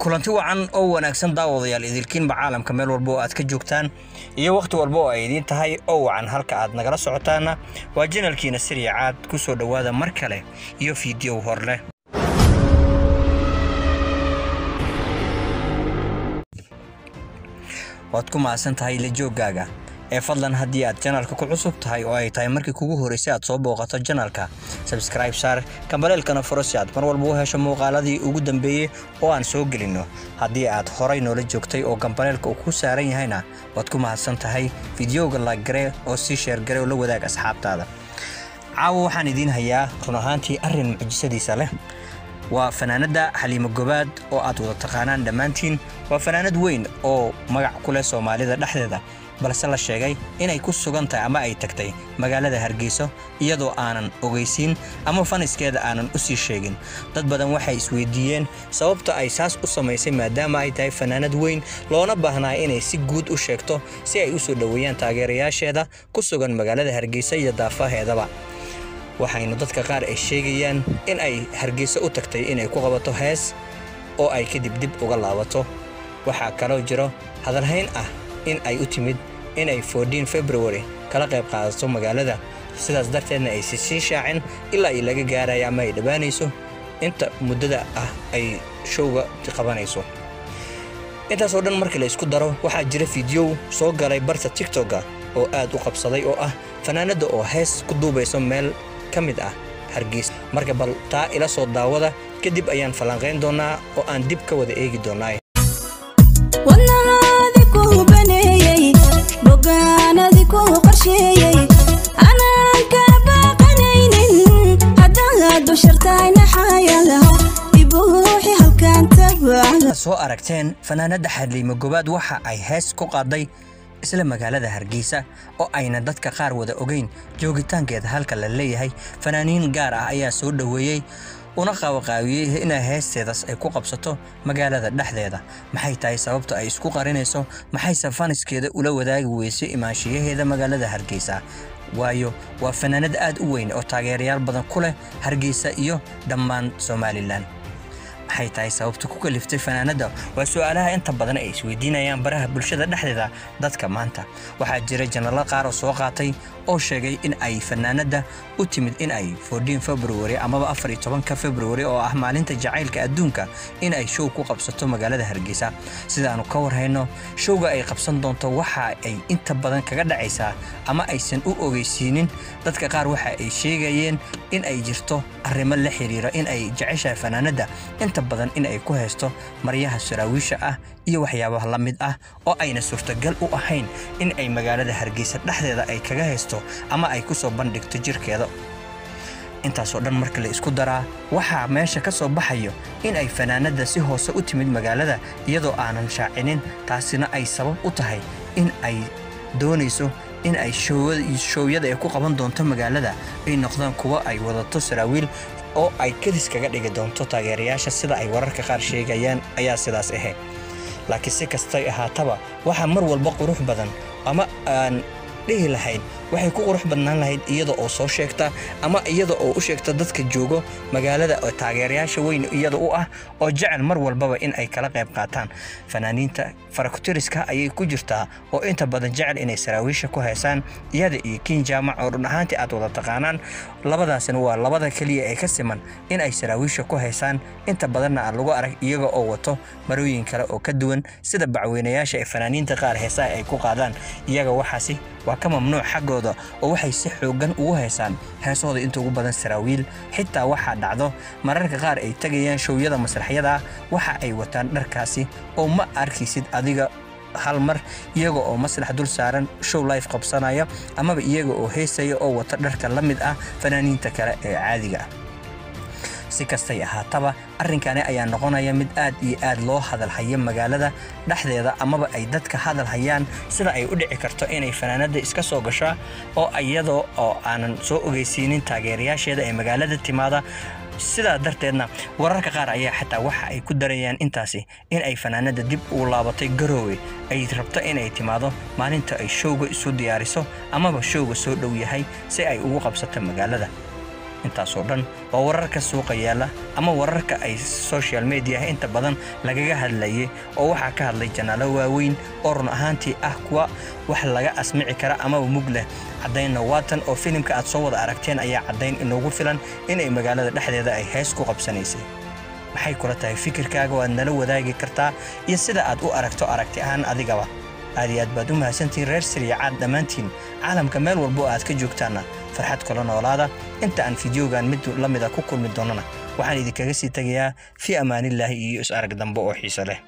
kulanti wacan oo wanaagsan daawadayaal idilkiin caalamka meel walba oo aad ka joogtaan iyo waqti walba oo ay idin tahay oo wacan halka aad nagala socotaana waa channelkiina Siriya Caad ku soo dhawaada mar kale iyo fiidiyoo hor leh waad ku maasantahay la joogaaga fadlan haddii aad channelka ku cusub tahay oo ay tahay markii kugu horeysay aad soo booqato channelka subscribe saar kambalelkana furo si aad mar walba u hesho muuqaaladii ugu dambeeyay oo aan soo gelino haddii aad horay noola joogtay oo kambalelka uu ku saaran yahayna waad ku maasantahay fiidiyowga like gare oo si share gare oo la wadaag asxaabtaada caawa waxaan idin hayaa run ahaantii arrin mucjisadiisa leh waa fanaanada Xaliimo Gobaad oo aad wada taqaanaan dhamaantiin waa fanaanad weyn oo magac ku leh Soomaalida dhexdeeda balse la sheegay inay ku sugan tahay ama ay tagtay magaalada Hargeysa iyadoo aanan ogeysiin ama faniskeeda aanan u sii sheegin dad badan waxay isweydiiyeen sababta ay saas u sameysay maadaama ay tahay fanaanad weyn loona baahnaa inay si guud u sheegto si ay u soo dhaweeyaan taageerayaasheeda ku sugan magaalada Hargeysa iyo daafaheedaba waxayna dadka qaar ay sheegayaan in ay Hargeysa u tagtay inay ku qabato hees oo ay kadib dib uga laabato waxa kale oo jiro hadalhayn ah in ay u timid in ay 14 February kala qayb qaadato magaalada sidaas darteedna ay si shaacin ilaa ay laga gaaray ama ay dhabaanayso inta muddada ah ay showga qabanayso intaas oo dhan markii la isku daro waxa jira fiidiyoo soo galay barta TikTok oo aad u qabsaday oo ah fanaanada oo hees ku duubayso meel kamid ah Hargeysa marka bal taa ila soo daawada kadib ayaan falanqeyn doonaa oo aan dib ka wada eegi doonaa soo aragteen fanaanada Xaliimo Gobaad waxa ay hees ku qaaday isla magaalada Hargeysa oo ayna dadka qaar wada ogeyn joogitaankeeda halka la leeyahay fanaaniin gaar ah ayaa soo dhaweeyay una qaawqaawiyay in heesteedas ay ku qabsato magaalada dhexdeeda maxay tahay sababta ay isku qarinayso maxay safaniskeeda ula wadaagi weysay imaanshiyaheeda magaalada Hargeysa waayo waa fanaanad aad u weyn oo taageerayaal badan ku leh Hargeysa iyo dhammaan Somaliland maxay tahay sababta ku kaliftay fanaanada waa su'aalaha inta badan ay isweydiinayaan baraha bulshada dhexdeeda dadka maanta waxa jira janalo qaar oo soo qaatay oo sheegay in ay fanaanada u timid in ay 14 February ama 14 February oo ah maalinta jacaylka adduunka in ay show ku qabsato magaalada Hargeysa sidaanu ka warhayno showga ay qabsan doonto waxa ay inta badan kaga dhacaysaa ama aysan u ogeysiinin dadka qaar waxa ay sheegayeen in ay jirto arrimo la xiriira in ay jeceshahay fanaanada inta badan in ay ku haysto maryaha saraawiisha ah iyo waxyaabaha la mid ah oo ayna suurtagal u ahayn in ay magaalada Hargeysa dhexdeeda ay kaga haysto ama ay ku soo bandhigto jirkeeda intaas oo dhan markii la isku daraa waxa meesha ka soo baxayo in ay fanaanada si hoose u timid magaalada iyadoo aanan shaacinin taasina ay sabab u tahay in ay doonayso in ay showyada ay ku qaban doonto magaalada ay noqdaan kuwa ay wadato saraawiil oo ay kadis kaga dhigi doonto taageerayaasha sida ay wararka qaar sheegayaan ayaa sidaas ahayd laakiin si kastay ahaataba waxa mar walba qurux badan ama aan dhihi lahayn waxay ku qurux badnaan lahayd iyada oo soo sheegta ama iyada oo u sheegta dadka joogo magaalada oo taageerayaasha weyn iyada u ah oo jecel mar walbaba in ay kala qayb qaataan fanaaniinta farakutiriska ayay ku jirtaa oo inta badan jecel inay saraawiisha ku heesaan iyada iyo King Jaamac oo dhan ahaantii aad wada taqaanaan labadaasna waa labada kaliya ee ka siman in ay saraawiisha ku heesaan inta badanna lagu arag iyaga oo wato marooyin kale oo ka duwan sida bacweynayaasha ee fanaaniinta qaar heesaa ay ku qaadaan iyaga waxaasi waa ka mamnuuc xaqooda oo waxay si xoogan ugu heesaan heesooda inta ugu badan saraawiil xitaa waxa dhacdo mararka qaar ay tagayaan showyada masraxyada waxa ay wataan dharkaasi oo ma arkisid adiga hal mar iyaga oo maslax dul saaran show live qabsanaya ama iyaga oo heesaya oo wata dharka la mid ah fanaaniinta kale ee caadiga ah si kastay ahaataba arrinkani ayaa noqonaya mid aad iyo aad loo hadal hayo magaalada dhexdeeda ama ay dadka hadal hayaan sida ay u dhici karto inay fanaanada iska soo gasho oo iyadoo oo aanan soo ogeysiinin taageerayaasheeda ee magaalada timaada sida darteedna wararka qaar ayaa xataa waxa ay ku darayaan intaasi in ay fanaanada dib u laabatay Garowe ay rabto in ay timaado maalinta ay showga isu diyaariso ama showga soo dhow yahay si ay ugu qabsato magaalada intaasoo dhan waa wararka suuqa yaala ama wararka ay social media inta badan lagaga hadlayay oo waxa ka hadlay janaalo waaweyn oo run ahaantii ah kuwa wax laga asmici kara ama mug leh cadayna waatan oo filimka aad soo wada aragteen ayaa cadayn inoogu filan in ay magaalada dhexdeeda ay hees ku qabsanaysay maxay kula tahay fikirkaaga waad nala wadaagi kartaa iyo sida aad u aragto aragti ahaan adigaba aad iyo aad baad u mahadsantiin reer Siriyacaad dhammaantiin caalamka meel walba aad ka joogtaana farxad kula noolaada inta aan fiidiyogan mid la mid ah ku kulmi doonana waxaan idinkaga sii tagayaa fi amaanilaahi iyo is arag dambe oo xiiso leh